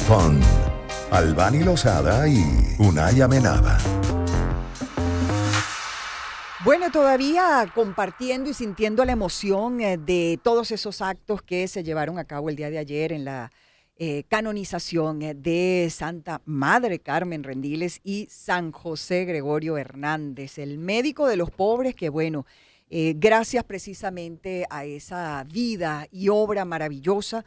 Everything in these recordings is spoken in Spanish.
con Albany Lozada y Unay Amenábar. Bueno, todavía compartiendo y sintiendo la emoción de todos esos actos que se llevaron a cabo el día de ayer en la canonización de Santa Madre Carmen Rendiles y San José Gregorio Hernández, el médico de los pobres que, bueno, gracias precisamente a esa vida y obra maravillosa,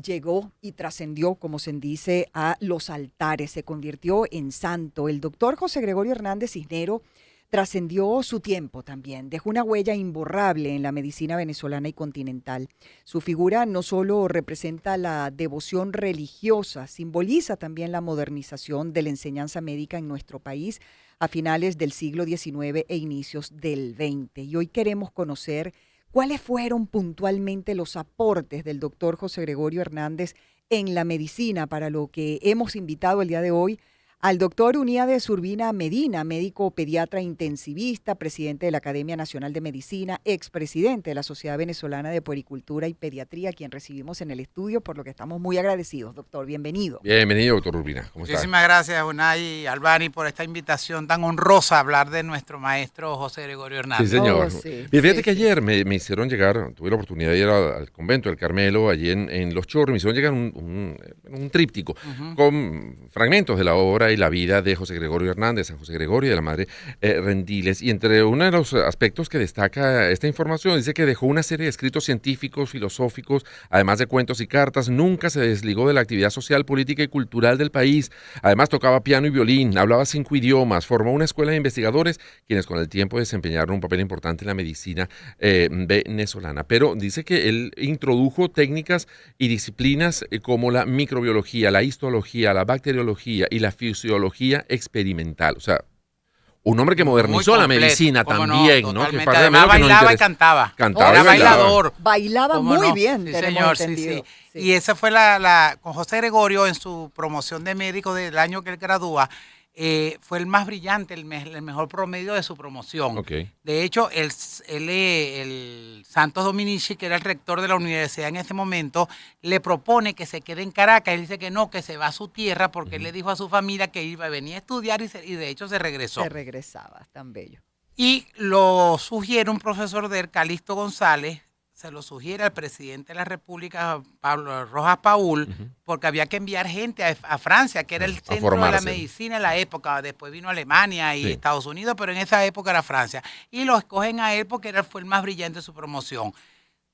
llegó y trascendió, como se dice, a los altares, se convirtió en santo. El doctor José Gregorio Hernández Cisnero trascendió su tiempo también, dejó una huella imborrable en la medicina venezolana y continental. Su figura no solo representa la devoción religiosa, simboliza también la modernización de la enseñanza médica en nuestro país a finales del siglo XIX e inicios del XX. Y hoy queremos conocer cuáles fueron puntualmente los aportes del doctor José Gregorio Hernández en la medicina, para lo que hemos invitado el día de hoy al doctor Uníades Urbina Medina, médico pediatra intensivista, presidente de la Academia Nacional de Medicina, expresidente de la Sociedad Venezolana de Puericultura y Pediatría, quien recibimos en el estudio, por lo que estamos muy agradecidos. Doctor, bienvenido. Bienvenido, doctor Urbina. ¿Cómo está? Muchísimas gracias, Unay y Albany, por esta invitación tan honrosa a hablar de nuestro maestro José Gregorio Hernández. Sí, señor. Oh, sí, Fíjate sí, que sí. ayer me hicieron llegar, tuve la oportunidad de ir al convento del Carmelo, allí en Los Chorros, me hicieron llegar un tríptico con fragmentos de la obra y la vida de José Gregorio Hernández, San José Gregorio y de la Madre Rendiles. Y entre uno de los aspectos que destaca esta información, dice que dejó una serie de escritos científicos, filosóficos, además de cuentos y cartas. Nunca se desligó de la actividad social, política y cultural del país. Además tocaba piano y violín, hablaba 5 idiomas, formó una escuela de investigadores, quienes con el tiempo desempeñaron un papel importante en la medicina venezolana. Pero dice que él introdujo técnicas y disciplinas como la microbiología, la histología, la bacteriología y la fisiología experimental. O sea, un hombre que modernizó la medicina también, ¿no? Totalmente. Que parte Además de lo que nos bailaba y interesa. cantaba. Cantaba Era y bailaba. bailador. Bailaba ¿Cómo muy no? bien, Sí, tenemos señor, entendido. sí. Sí. Y esa fue con José Gregorio en su promoción de médico del año que él gradúa, fue el más brillante, el mejor promedio de su promoción. Okay. De hecho, el Santos Dominici, que era el rector de la universidad en ese momento, le propone que se quede en Caracas. Él dice que no, que se va a su tierra, porque él le dijo a su familia que iba a venir a estudiar y de hecho se regresó. Se regresaba, tan bello. Y lo sugiere un profesor de él, Calixto González, se lo sugiere al presidente de la República, Pablo Rojas Paul, porque había que enviar gente a Francia, que era el centro de la formarse. medicina en la época. Después vino Alemania y Sí. Estados Unidos, pero en esa época era Francia. Y lo escogen a él porque fue el más brillante de su promoción,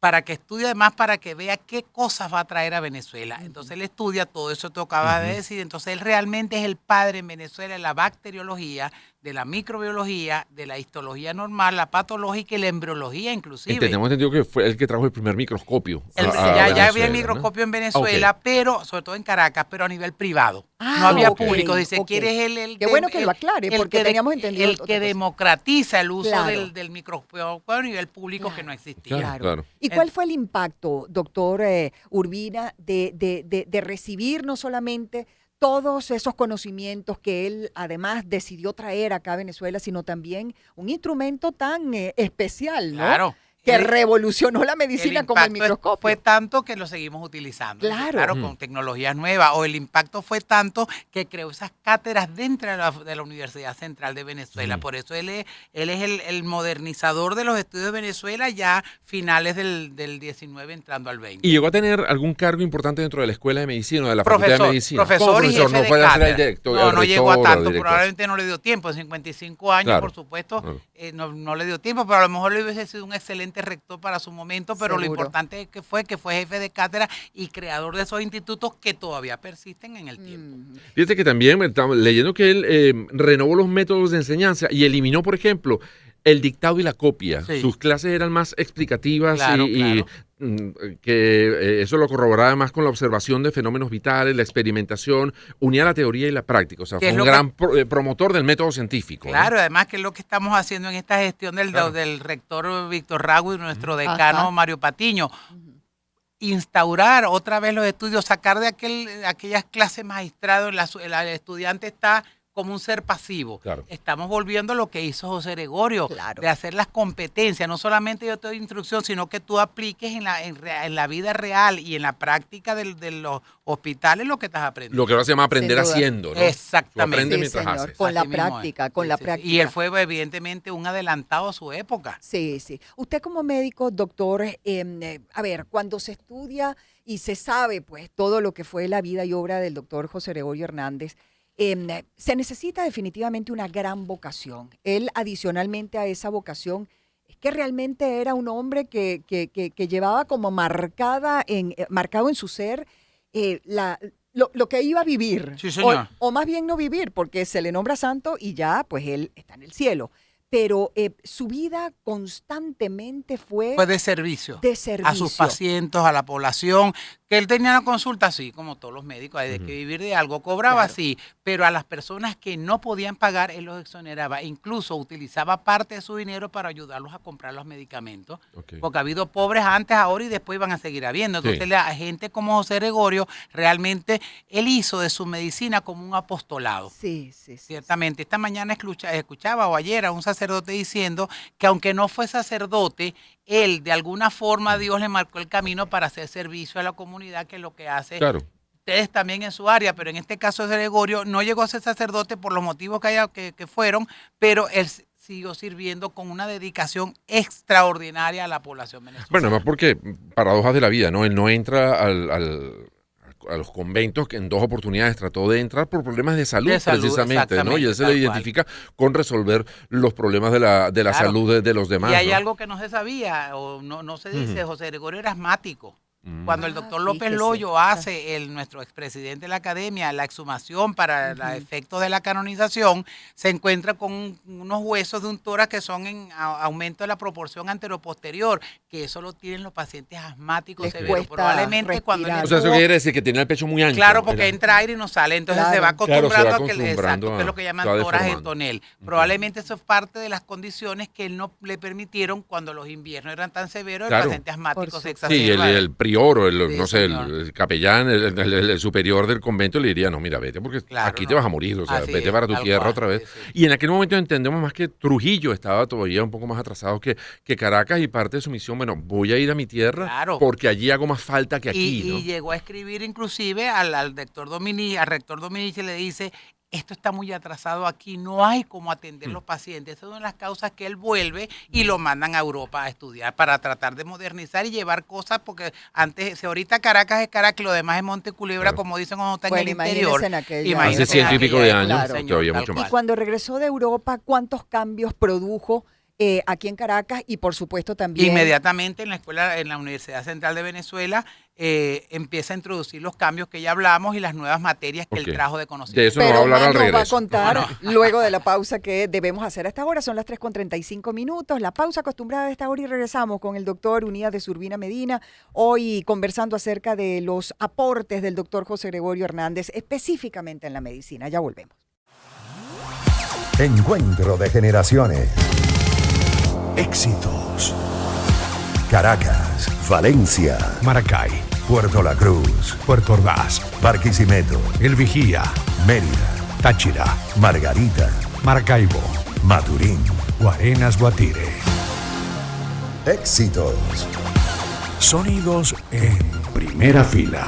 para que estudie, además para que vea qué cosas va a traer a Venezuela. Entonces él estudia todo eso que tú acabas de decir. Entonces él realmente es el padre en Venezuela de la bacteriología, de la microbiología, de la histología normal, la patológica y la embriología inclusive. Tenemos entendido que fue el que trajo el primer microscopio. Ya había el microscopio en Venezuela, Okay. pero sobre todo en Caracas, pero a nivel privado. Ah, No había ok, público. Dice, ok. ¿quieres Qué bueno que lo aclare, porque teníamos entendido el otra que cosa. democratiza el uso Claro. del microscopio a nivel público, Claro. que no existía. Claro. ¿Y cuál fue el impacto, doctor Urbina, de recibir no solamente todos esos conocimientos que él además decidió traer acá a Venezuela, sino también un instrumento tan especial, ¿no? Claro. Que revolucionó la medicina como el impacto microscopio? fue tanto que lo seguimos utilizando. Claro. Con tecnologías nuevas. O el impacto fue tanto que creó esas cátedras dentro de la Universidad Central de Venezuela. Por eso él es el modernizador de los estudios de Venezuela ya finales del 19 entrando al 20. ¿Y llegó a tener algún cargo importante dentro de la Escuela de Medicina o de la Facultad de Medicina? Profesor y jefe no de fue a ser el cátedra. director, No, el no llegó a rector o tanto, director. probablemente no le dio tiempo. En 55 años, Claro. por supuesto, Claro. no le dio tiempo, pero a lo mejor le hubiese sido un excelente rector para su momento, pero lo Seguro. importante es que fue jefe de cátedra y creador de esos institutos que todavía persisten en el tiempo. Fíjate que también estamos leyendo que él renovó los métodos de enseñanza y eliminó, por ejemplo, el dictado y la copia. Sí. Sus clases eran más explicativas Claro, y que eso lo corroboraba más con la observación de fenómenos vitales, la experimentación, unía la teoría y la práctica. O sea, Que fue es un lo gran promotor del método científico. Claro, ¿no? además que es lo que estamos haciendo en esta gestión del rector Víctor Rago y nuestro decano Ajá. Mario Patiño. Instaurar otra vez los estudios, sacar de aquellas clases magistradas, el estudiante está como un ser pasivo. Claro. Estamos volviendo a lo que hizo José Gregorio, Claro. de hacer las competencias. No solamente yo te doy instrucción, sino que tú apliques en la vida real y en la práctica de los hospitales lo que estás aprendiendo. Lo que ahora se llama aprender Sin duda. haciendo, ¿no? Exactamente. Tú aprendes Sí, mientras señor, haces. con la Así mismo es. práctica, con Sí, la sí, sí. práctica. Y él fue evidentemente un adelantado a su época. Sí, sí. Usted como médico, doctor, a ver, cuando se estudia y se sabe pues todo lo que fue la vida y obra del doctor José Gregorio Hernández, se necesita definitivamente una gran vocación. Él, adicionalmente a esa vocación, es que realmente era un hombre que llevaba como marcado en su ser lo que iba a vivir. Sí, señor. O más bien no vivir, porque se le nombra santo y ya, pues él está en el cielo. Pero su vida constantemente fue Fue de servicio. de servicio. A sus pacientes, a la población, que él tenía una consulta así, como todos los médicos, hay de que vivir de algo, cobraba Claro. así, pero a las personas que no podían pagar, él los exoneraba, incluso utilizaba parte de su dinero para ayudarlos a comprar los medicamentos, Ok. porque ha habido pobres antes, ahora y después van a seguir habiendo. Entonces, Sí. la gente como José Gregorio, realmente, él hizo de su medicina como un apostolado. Sí, sí, sí. Ciertamente, esta mañana escuchaba o ayer a un sacerdote diciendo que aunque no fue sacerdote, él de alguna forma Dios le marcó el camino para hacer servicio a la comunidad, que es lo que hace Claro. ustedes también en su área, pero en este caso de Gregorio no llegó a ser sacerdote por los motivos que fueron, pero él siguió sirviendo con una dedicación extraordinaria a la población venezolana. Bueno, además porque paradojas de la vida, ¿no? Él no entra a los conventos, que en 2 oportunidades trató de entrar por problemas de salud, De salud, precisamente, ¿no? Y él exactamente, se le tal identifica con resolver los problemas de la Claro. salud de los demás. Y hay ¿no? algo que no se sabía o no se dice, Ujú. José Gregorio era asmático. Mm. Cuando el Ah, doctor López fíjese. Loyo hace, nuestro expresidente de la academia, la exhumación para los efectos de la canonización, se encuentra con unos huesos de un tórax que son en aumento de la proporción anteroposterior, que eso lo tienen los pacientes asmáticos Les severos. cuesta Probablemente cuando respirar. O sea, eso quiere decir que tiene el pecho muy ancho. Claro, porque Era- entra aire y no sale, entonces Claro. se va Claro, se va acostumbrando a que acostumbrando exacto, que es lo que se llaman va tórax deformando. tonel. Probablemente eso es parte de las condiciones que él no le permitieron cuando los inviernos eran tan severos, Claro. el paciente asmático Por se supuesto. Sí, exacerba. el prior o Sí, no sé, señor. el capellán, el superior del convento le diría, no, mira, vete porque Claro, aquí te no. vas a morir, o sea, Así vete es, para tu tal tierra cual, otra vez. sí, sí. Y en aquel momento entendemos más que Trujillo estaba todavía un poco más atrasado que Caracas, y parte de su misión, bueno, voy a ir a mi tierra Claro. porque allí hago más falta que aquí, Y ¿no? llegó a escribir inclusive al rector Dominici, le dice, esto está muy atrasado aquí, no hay cómo atender los pacientes. Esa es una de las causas que él vuelve y lo mandan a Europa a estudiar para tratar de modernizar y llevar cosas, porque antes, si ahorita Caracas es Caracas y lo demás es Monte Culebra, Claro. como dicen cuando está Bueno, en el interior. imagínese en aquella Imagínese Hace 100 y en pico aquella de época, años, Claro. todavía tal mucho Y más. cuando regresó de Europa, ¿cuántos cambios produjo aquí en Caracas? Y por supuesto también... Inmediatamente en la escuela, en la Universidad Central de Venezuela, empieza a introducir los cambios que ya hablamos y las nuevas materias que Ok. él trajo de De conocimiento. eso nos va a Pero hablar más al nos va a regreso. contar No, luego de la pausa que debemos hacer a esta hora. Son las 3:35. La pausa acostumbrada de esta hora y regresamos con el doctor Unida de Urbina Medina. Hoy conversando acerca de los aportes del doctor José Gregorio Hernández, específicamente en la medicina. Ya volvemos. Encuentro de generaciones. Éxitos. Caracas, Valencia, Maracay, Puerto La Cruz, Puerto Ordaz, Barquisimeto, El Vigía, Mérida, Táchira, Margarita, Maracaibo, Maturín. Guarenas, Guatire. Éxitos. Sonidos en primera fila.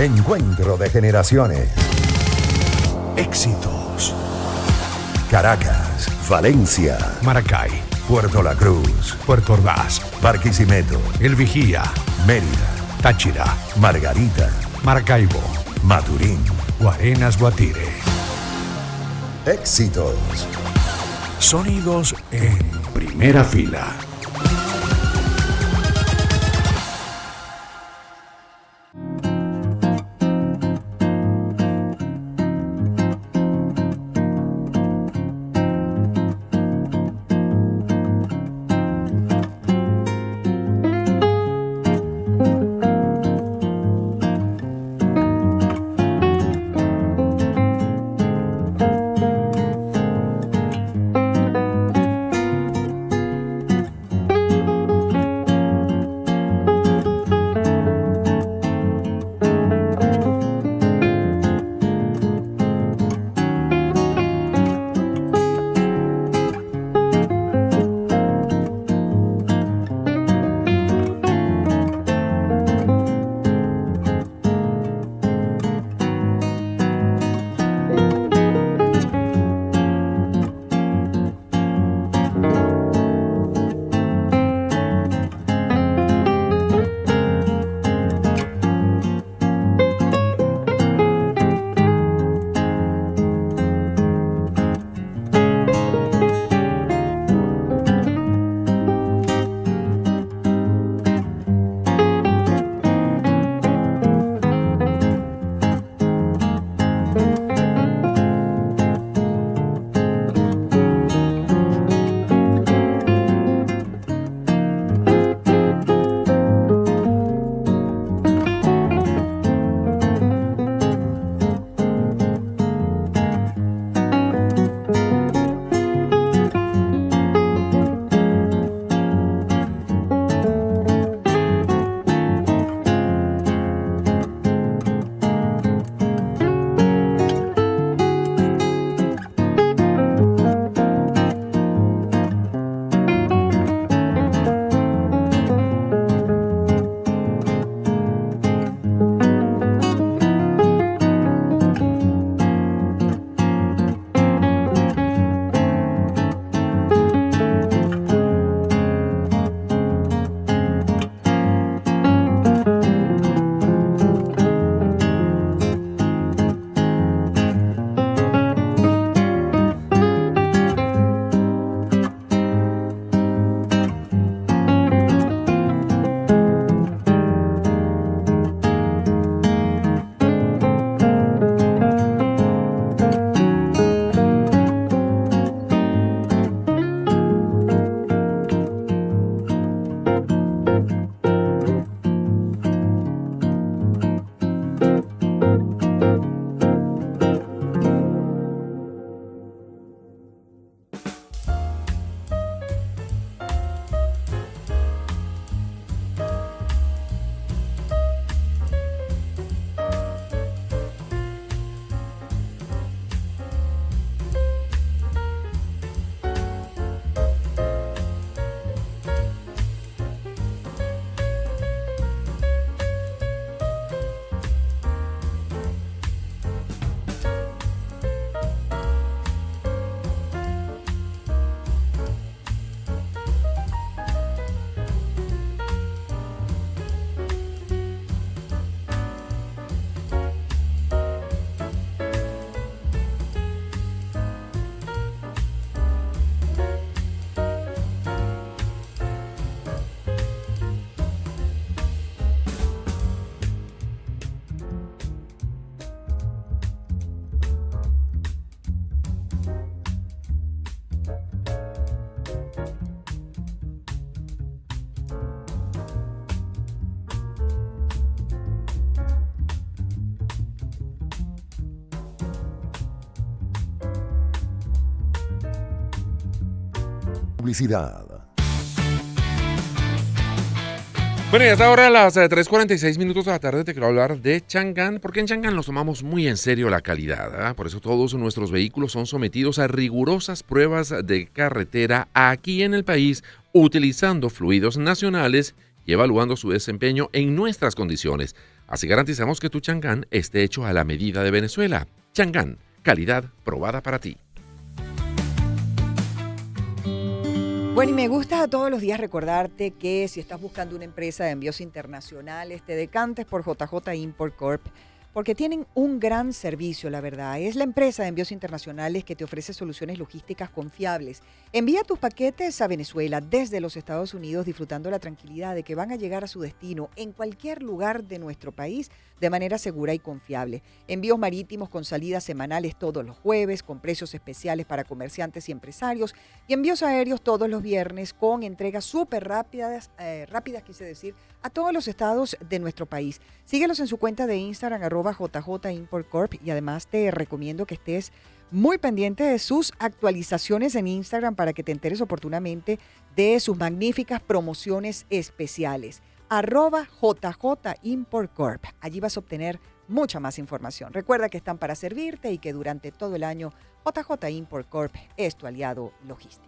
Encuentro de generaciones. Éxitos. Caracas, Valencia, Maracay, Puerto La Cruz, Puerto Ordaz, Barquisimeto, El Vigía, Mérida, Táchira, Margarita, Maracaibo, Maturín. Guarenas, Guatire. Éxitos. Sonidos en primera fila. Publicidad. Bueno, y hasta ahora a las 3:46 minutos de la tarde te quiero hablar de Chang'an, porque en Chang'an nos tomamos muy en serio la calidad, ¿eh? Por eso todos nuestros vehículos son sometidos a rigurosas pruebas de carretera aquí en el país, utilizando fluidos nacionales y evaluando su desempeño en nuestras condiciones. Así garantizamos que tu Chang'an esté hecho a la medida de Venezuela. Chang'an, calidad probada para ti. Bueno, y me gusta todos los días recordarte que si estás buscando una empresa de envíos internacionales, te decantes por JJ Import Corp, porque tienen un gran servicio, la verdad. Es la empresa de envíos internacionales que te ofrece soluciones logísticas confiables. Envía tus paquetes a Venezuela desde los Estados Unidos, disfrutando la tranquilidad de que van a llegar a su destino en cualquier lugar de nuestro país de manera segura y confiable. Envíos marítimos con salidas semanales todos los jueves, con precios especiales para comerciantes y empresarios, y envíos aéreos todos los viernes con entregas súper rápidas, quise decir, a todos los estados de nuestro país. Síguelos en su cuenta de Instagram, @JJ Import Corp, y además te recomiendo que estés muy pendiente de sus actualizaciones en Instagram para que te enteres oportunamente de sus magníficas promociones especiales. @JJ Import Corp. Allí vas a obtener mucha más información. Recuerda que están para servirte y que durante todo el año JJ Import Corp es tu aliado logístico.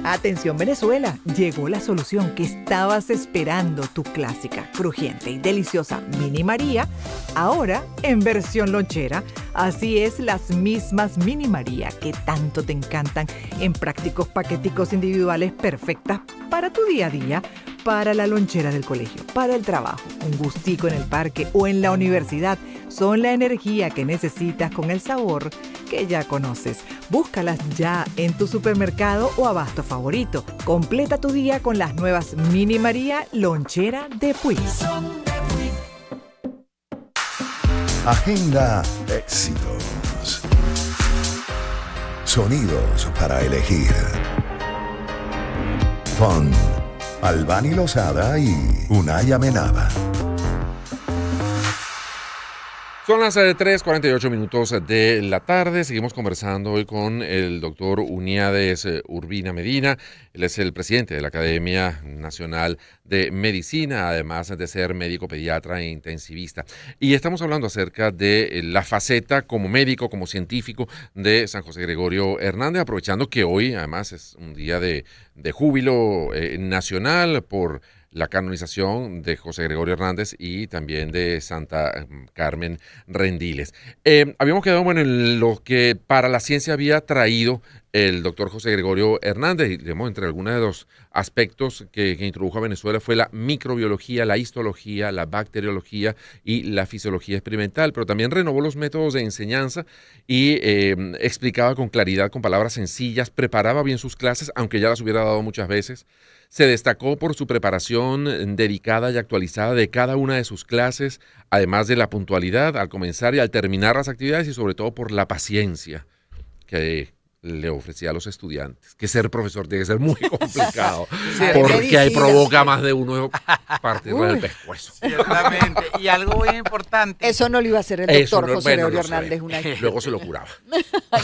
Atención Venezuela, llegó la solución que estabas esperando, tu clásica, crujiente y deliciosa Mini María, ahora en versión lonchera. Así es, las mismas Mini María que tanto te encantan, en prácticos paqueticos individuales perfectas para tu día a día, para la lonchera del colegio, para el trabajo, un gustico en el parque o en la universidad. Son la energía que necesitas con el sabor que ya conoces. Búscalas ya en tu supermercado o abasto favorito. Completa tu día con las nuevas Mini María Lonchera de Puis. Agenda éxitos. Sonidos para elegir. Con Albany Lozada y Unay Amenábar. Son las 3:48 minutos de la tarde. Seguimos conversando hoy con el doctor Uniades Urbina Medina. Él es el presidente de la Academia Nacional de Medicina, además de ser médico pediatra e intensivista. Y estamos hablando acerca de la faceta como médico, como científico de San José Gregorio Hernández, aprovechando que hoy además es un día de júbilo nacional por la canonización de José Gregorio Hernández y también de Santa Carmen Rendiles. Habíamos quedado en lo que para la ciencia había traído el doctor José Gregorio Hernández, y digamos, entre algunos de los aspectos que introdujo a Venezuela fue la microbiología, la histología, la bacteriología y la fisiología experimental, pero también renovó los métodos de enseñanza y explicaba con claridad, con palabras sencillas, preparaba bien sus clases, aunque ya las hubiera dado muchas veces. Se destacó por su preparación dedicada y actualizada de cada una de sus clases, además de la puntualidad al comenzar y al terminar las actividades, y sobre todo por la paciencia que le ofrecía a los estudiantes. Que ser profesor tiene que ser muy complicado, porque ahí provoca más de uno partirle el pescuezo. Ciertamente. Y algo muy importante. Eso no lo iba a hacer el doctor José Gregorio Hernández. Luego se lo curaba.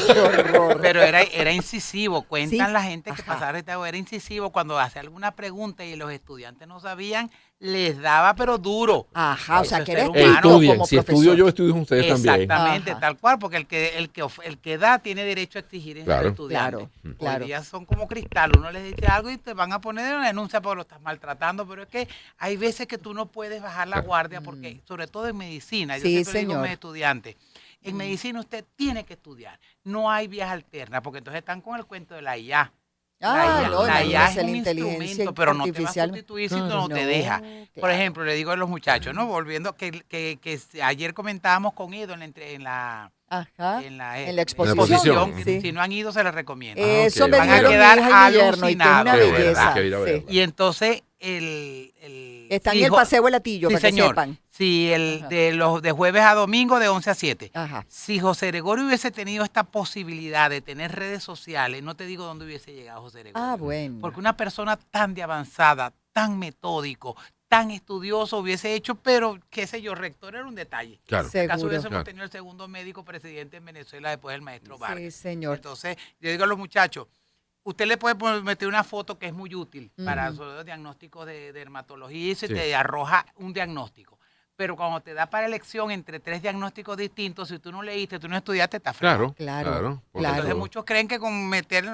Qué horror. Pero era incisivo. Cuentan Sí. la gente que Ajá. pasaba era incisivo. Cuando hacía alguna pregunta y los estudiantes no sabían, les daba pero duro. Ajá, o sea, Eso que es eres ser humano. tú Estudien, como si profesor. estudio yo, estudian ustedes también. Exactamente, Ajá. tal cual, porque el que da tiene derecho a exigir en Claro. los estudiantes. Claro. Hoy día son como cristal, uno les dice algo y te van a poner una denuncia porque lo estás maltratando, pero es que hay veces que tú no puedes bajar la Claro. guardia porque, sobre todo en medicina, yo Sí, siempre le digo a señor. mis estudiantes, en medicina usted tiene que estudiar, no hay vías alternas, porque entonces están con el cuento de la IA. Ah, no, la IA imagínese es la un inteligencia instrumento, pero no te va a artificial. sustituir si tú no te dejas. Por claro. ejemplo, le digo a los muchachos, ¿no? Volviendo, que ayer comentábamos con Edo en la Ajá. en la En la exposición, que sí. Si no han ido, se les recomiendo. Eso ok. me Van a dijeron mi quedar hija y mi yerno, y que es una alucinados. Qué belleza. bueno, hay que ir a verla. Y entonces, Está en si el jo- Paseo El Latillo, sí, para que señor. sepan. Si Ajá. de jueves a domingo, de 11 a 7. Ajá. Si José Gregorio hubiese tenido esta posibilidad de tener redes sociales, no te digo dónde hubiese llegado José Gregorio. Ah, bueno. Porque una persona tan de avanzada, tan metódico, tan estudioso hubiese hecho, pero qué sé yo, rector era un detalle. Claro. Sí. En caso Seguro. hubiésemos Claro. tenido el segundo médico presidente en Venezuela después del maestro Vargas. Sí, señor. Entonces, yo digo a los muchachos, usted le puede meter una foto que es muy útil para Ujú. los diagnósticos de dermatología y se Sí. te arroja un diagnóstico. pero cuando te da para elección entre 3 diagnósticos distintos, si tú no leíste, tú no estudiaste, está fregado. Claro. Porque Entonces todo- muchos creen que con meterle,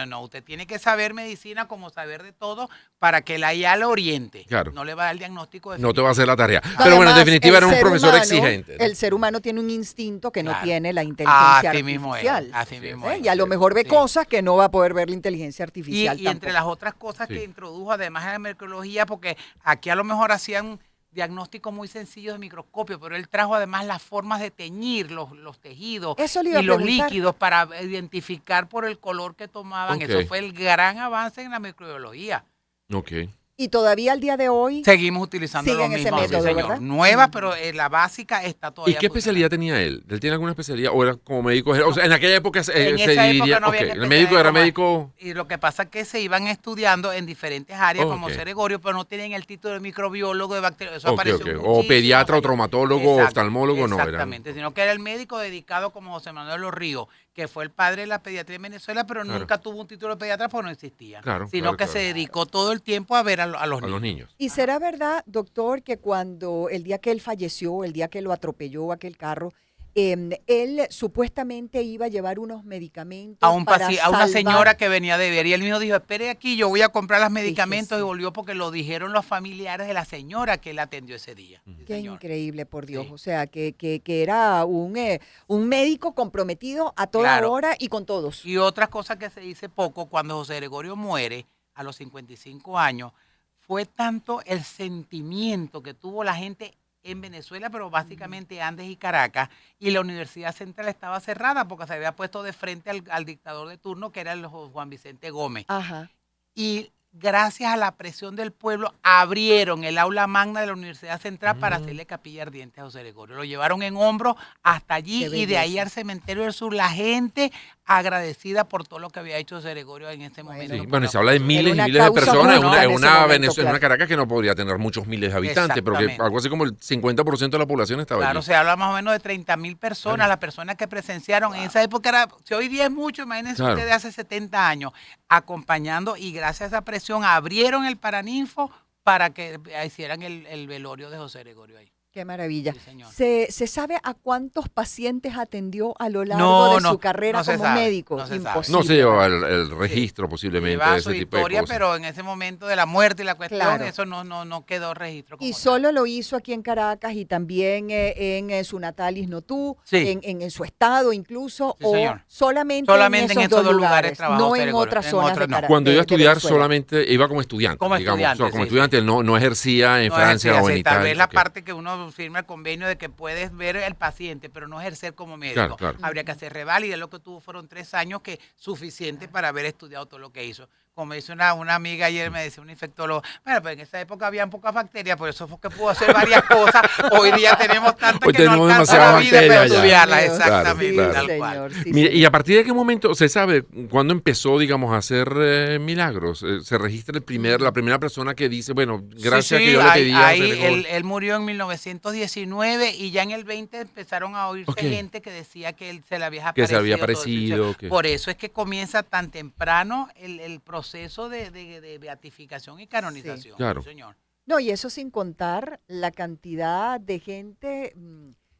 no, usted tiene que saber medicina como saber de todo para que la IA lo oriente. Claro. No le va a dar el diagnóstico No te va a hacer la tarea. No, Pero bueno, en además, definitiva el era un ser profesor humano- exigente, ¿no? El ser humano tiene un instinto que no Claro. tiene la inteligencia Así mismo es, artificial. así mismo ¿Eh? es. Y a lo mejor ve Sí. cosas que no va a poder ver la inteligencia Y artificial entre tampoco. las otras cosas Sí. que introdujo, además de la microbiología, porque aquí a lo mejor hacían diagnósticos muy sencillos de microscopio, pero él trajo además las formas de teñir los tejidos Eso le iba y a los preguntar. líquidos para identificar por el color que tomaban. Ok. Eso fue el gran avance en la microbiología. Ok. Y todavía al día de hoy, Seguimos utilizando Siguen lo ese mismo, sí, método, señor. ¿verdad? Nueva, pero la básica está ¿Y todavía qué especialidad tenía él? ¿Él tiene alguna especialidad? ¿O era como médico? O sea, en aquella época En se esa dividía. época no había Ok, que el médico era como- médico. Y lo que pasa es que se iban estudiando en diferentes áreas como Ok. ser Gregorio, pero no tenían el título de microbiólogo, de bacteriólogo. Eso Ok, apareció ok. O muchísimos pediatra, o años. traumatólogo, o oftalmólogo, no. Exactamente, sino que era el médico dedicado como José Manuel Los Ríos, que fue el padre de la pediatría en Venezuela, pero Claro. nunca tuvo un título de pediatra porque no existía. Claro, Sino claro, que claro. se dedicó todo el tiempo a ver a los A niños. los niños. ¿y será verdad, doctor, que cuando el día que él falleció, el día que lo atropelló aquel carro, él supuestamente iba a llevar unos medicamentos A una salvar- señora que venía de ver y él mismo dijo, espere aquí, yo voy a comprar los medicamentos Fíjese. y volvió porque lo dijeron los familiares de la señora que él atendió ese día. Sí, Qué señor. increíble, por Dios. Sí. O sea, que era un médico comprometido a toda Claro. hora y con todos. Y otra cosa que se dice poco, cuando José Gregorio muere a los 55 años, fue tanto el sentimiento que tuvo la gente en Venezuela, pero básicamente Andes y Caracas, y la Universidad Central estaba cerrada porque se había puesto de frente al dictador de turno, que era el Juan Vicente Gómez. Ajá. Y gracias a la presión del pueblo, abrieron el aula magna de la Universidad Central para hacerle capilla ardiente a José Gregorio. Lo llevaron en hombros hasta allí Qué y de ahí belleza. al cementerio del sur, la gente agradecida por todo lo que había hecho José Gregorio en ese Bueno, momento. Sí, por bueno, la se habla de cultura. miles y una miles de causa personas en justa una, en en ese una momento, Venezuela, en una claro. Caracas que no podría tener muchos miles de habitantes, pero que Exactamente. algo así como el 50% de la población estaba Claro, allí. se habla más o menos de 30.000 personas, Claro. las personas que presenciaron. En esa época era, si hoy día es mucho, imagínense Claro. ustedes hace 70 años, acompañando y gracias a esa presión abrieron el Paraninfo para que hicieran el velorio de José Gregorio ahí. Qué maravilla. Sí, señor. ¿Se sabe a cuántos pacientes atendió a lo largo No, de no, su carrera no se como sabe, médico? no se sabe. Imposible. No se llevaba el registro posiblemente Lleva de su ese tipo de historia, cosas. pero en ese momento de la muerte y la cuestión, Claro. eso no quedó registro. Como Y tal. solo lo hizo aquí en Caracas y también en su natal Isnotú, Sí. en su estado incluso, Sí, o señor. solamente, Solamente en esos dos lugares, trabajó no en Gregorio, otras en zonas otros de no. Caracas. Cuando iba a estudiar Venezuela. solamente iba como estudiante, Como digamos. estudiante, O sea, como sí, estudiante, no ejercía en No Francia ejercer, o en sí, Italia. Tal vez la ok. parte que uno firma el convenio de que puedes ver el paciente, pero no ejercer como médico. Claro, claro. Habría que hacer reválida. Lo que tuvo fueron 3 años, que suficiente para haber estudiado todo lo que hizo. Como dice una amiga ayer, me decía un infectólogo, bueno, pues en esa época habían pocas bacterias, por eso fue que pudo hacer varias cosas. Hoy día tenemos tantas Hoy que no tenemos alcanza la demasiadas vida para bacterias ya. estudiarlas. Dios mío. Exactamente, Claro, tal Sí, cual. señor, sí, Mire, señor. ¿y a partir de qué momento se sabe cuándo empezó, digamos, a hacer milagros? ¿Se registra la primera persona que dice, bueno, gracias Sí, a que yo le pedí a José Gregorio? él murió en 1919 y ya en el 20 empezaron a oírse Ok. gente que decía que él se le había Que aparecido. se había todo eso. aparecido, que- Por eso es que comienza tan temprano el proceso de beatificación y canonización. Claro. Sí, señor. No, y eso sin contar la cantidad de gente,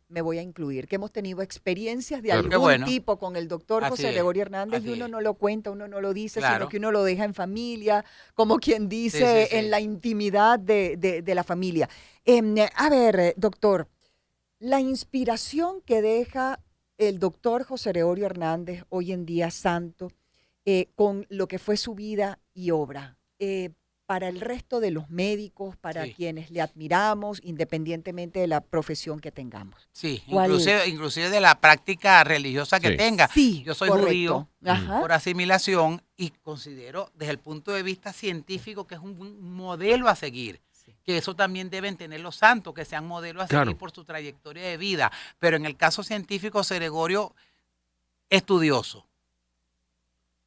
me voy a incluir, que hemos tenido experiencias de Claro. algún Qué bueno. tipo con el doctor Así José es, Gregorio Hernández así y uno es. no lo cuenta, uno no lo dice, Claro. sino que uno lo deja en familia, como quien dice, sí. en la intimidad de la familia. A ver, doctor, la inspiración que deja el doctor José Gregorio Hernández, hoy en día santo, con lo que fue su vida y obra, para el resto de los médicos, para Sí. quienes le admiramos, independientemente de la profesión que tengamos. Sí, ¿Cuál inclusive de la práctica religiosa que Sí. tenga. Sí, Yo soy correcto. judío Ajá. por asimilación y considero desde el punto de vista científico que es un modelo a seguir. Sí. Que eso también deben tener los santos, que sean modelos a Claro. seguir por su trayectoria de vida. Pero en el caso científico, José Gregorio, estudioso,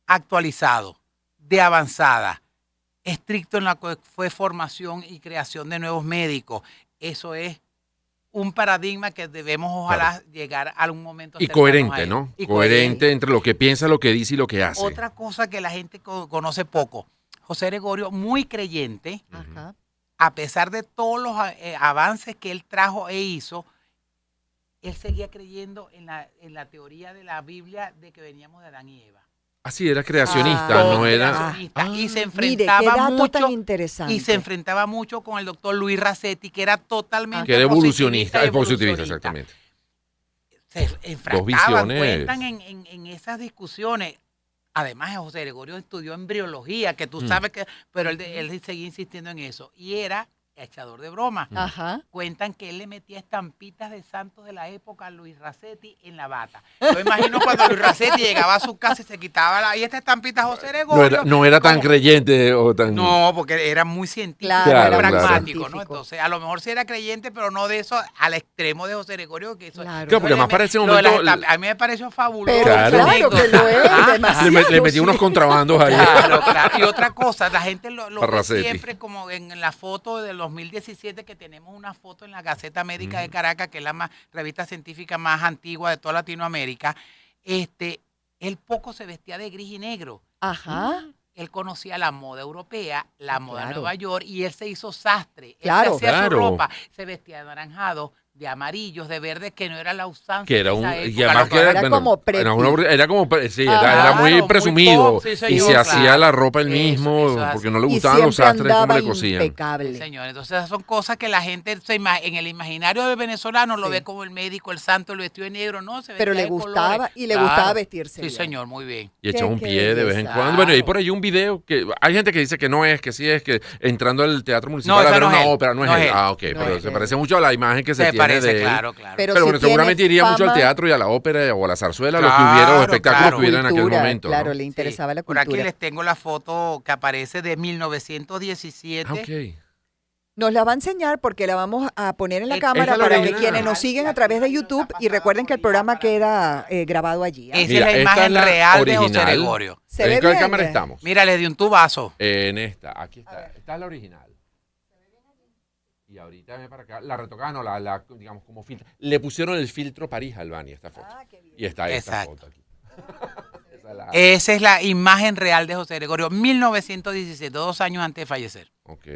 actualizado, de avanzada, estricto en la que fue formación y creación de nuevos médicos. Eso es un paradigma que debemos ojalá llegar a algún momento. Y cercano a coherente, él. ¿no? Y Coherente entre lo que piensa, lo que dice y lo que hace. Otra cosa que la gente conoce poco. José Gregorio, muy creyente, Ajá. a pesar de todos los avances que él trajo e hizo, él seguía creyendo en la teoría de la Biblia de que veníamos de Adán y Eva. Así era creacionista, no era. Y se Mire, qué enfrentaba dato mucho. tan interesante. Y se enfrentaba mucho con el doctor Luis Racetti, que era totalmente Que era evolucionista, y positivista, exactamente. Se Dos enfrentaban, visiones. cuentan en esas discusiones. Además, José Gregorio estudió embriología, que tú sabes que, pero él seguía insistiendo en eso. Y era echador de broma. Ajá. Cuentan que él le metía estampitas de santos de la época a Luis Racetti en la bata. Yo imagino cuando Luis Racetti llegaba a su casa y se quitaba y esta estampita José Gregorio. No era tan como- creyente o tan. No, porque era muy científico, Claro, era claro. pragmático, ¿no? Científico. Entonces, a lo mejor sí era creyente, pero no de eso al extremo de José Gregorio, que eso. Claro. Claro, porque además para ese Lo de las momento. a mí me pareció fabuloso. Pero Claro. claro, esa que lo es, anécdota. demasiado. Le metí unos sí. contrabandos ahí. Claro, claro. Y otra cosa, la gente lo ve Barracetti. siempre como en la foto del 2017, que tenemos una foto en la Gaceta Médica de Caracas, que es la revista científica más antigua de toda Latinoamérica. Él poco se vestía de gris y negro. Ajá. Él conocía la moda europea, la moda de claro. Nueva York, y él se hizo sastre. Claro. Él se hacía Claro. su ropa, se vestía de anaranjado, de amarillos, de verdes, que no era la usanza Que era de un. esa Y época. además que Era como preppy. era como. Sí, Ah, era muy claro, muy presumido. pop, sí, y señor, se claro. hacía la ropa él Eso, mismo, eso es porque así. no le Y gustaban los siempre sastres como andaba le cosían. impecable. Sí, señor. Entonces, esas son cosas que la gente en el imaginario del venezolano lo Sí. ve como el médico, el santo, el vestido de negro, no, se Pero vestía le de gustaba colores. y le Claro. gustaba vestirse Sí, bien. señor, muy bien. Y echaba un Qué pie de vez en belleza. cuando. Bueno, y hay Claro. por ahí un video que hay gente que dice que no es, que sí es, que entrando al Teatro Municipal No, a esa ver no es una él. ópera, no es No él. es él. Ah, ok, No pero es se él. parece mucho a la imagen que se Se tiene parece, de él. claro, claro. Pero Pero sí bueno, seguramente tiene iría mucho al fama, teatro y a la ópera o a la zarzuela, lo que Claro, hubiera, los espectáculos claro. que hubiera en aquel Cultura, momento. claro, ¿no? le interesaba la Por cultura. aquí les tengo la foto que aparece de 1917. Ah, ok. Nos la va a enseñar porque la vamos a poner en la Esta cámara es la para que original. quienes nos siguen a través de YouTube y recuerden que el programa queda grabado allí. ¿ah? Esa Mira, es la esta imagen es la real de José original. Gregorio. ¿Se ve ¿En qué bien? cámara estamos? Mira, le di un tubazo. En esta, aquí está. Esta es la original. Y ahorita ven para acá. La retocaron, digamos, como filtro. Le pusieron el filtro París Albani esta foto. Ah, qué bien. Y está esta Exacto. foto aquí. Esa es la- Esa es la imagen real de José Gregorio, 1917, 2 años antes de fallecer. Ok.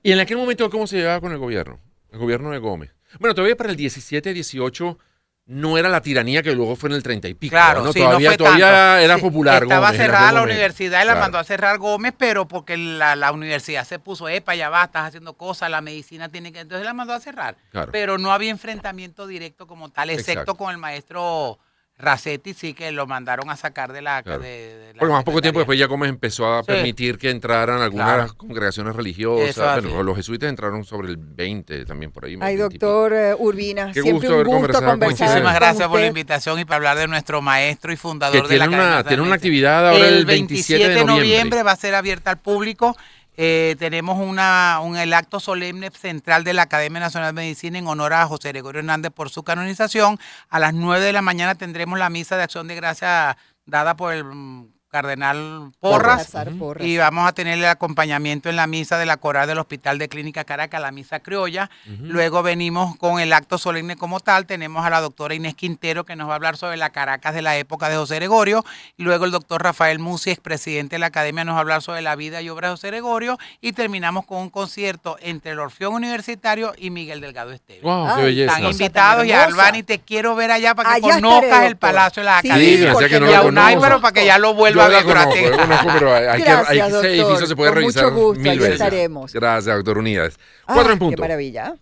¿Y en aquel momento cómo se llevaba con el gobierno? El gobierno de Gómez. Bueno, todavía para el 17, 18 no era la tiranía que luego fue en el 30 y pico. Claro, ¿no? sí, Todavía, no fue todavía tanto. era Sí, popular estaba Gómez en cerrada aquel la momento. universidad y la Claro. mandó a cerrar Gómez, pero porque la universidad se puso, ya va, estás haciendo cosas, la medicina tiene que... Entonces la mandó a cerrar. Claro. Pero no había enfrentamiento directo como tal, excepto Exacto. con el maestro Racetti, sí que lo mandaron a sacar de la... Claro. de la Porque más poco tiempo secretaría. después ya Gómez empezó a Sí. permitir que entraran algunas Claro. congregaciones religiosas. Eso es Bueno, así. los jesuitas entraron sobre el 20 también por ahí. Ay, 20 y pico. doctor Urbina, Qué siempre gusto un haber gusto conversado con conversar usted. Muchísimas con gracias por la usted. invitación y para hablar de nuestro maestro y fundador Que de tiene la cadena una Sanmense. actividad ahora el 27 de noviembre. va a ser abierta al público. Tenemos el acto solemne central de la Academia Nacional de Medicina en honor a José Gregorio Hernández por su canonización. A las 9 de la mañana tendremos la misa de acción de gracia dada por el cardenal Porras. Baltasar Porras. Y vamos a tener el acompañamiento en la misa de la coral del Hospital de Clínica Caracas, la misa criolla. Luego venimos con el acto solemne como tal. Tenemos a la doctora Inés Quintero, que nos va a hablar sobre la Caracas de la época de José Gregorio. Y luego el doctor Rafael Musi, expresidente de la academia, nos va a hablar sobre la vida y obra de José Gregorio. Y terminamos con un concierto entre el Orfeón Universitario y Miguel Delgado Esteves. Wow, qué Ay, belleza. Están cosa tan invitados y hermosa. Albani, te quiero ver allá para que Allá conozcas estaré, el doctor. Palacio de la Sí, Academia. pensé porque que no y lo a Unai, conozco. pero para que ya lo Yo vuelva a la ver. pero conozco, a ti- yo conozco, pero Gracias, ese doctor. edificio se puede Con mucho revisar gusto, 1000 allí veces. estaremos. Gracias, doctor Unidas. 4 en Qué punto. maravilla.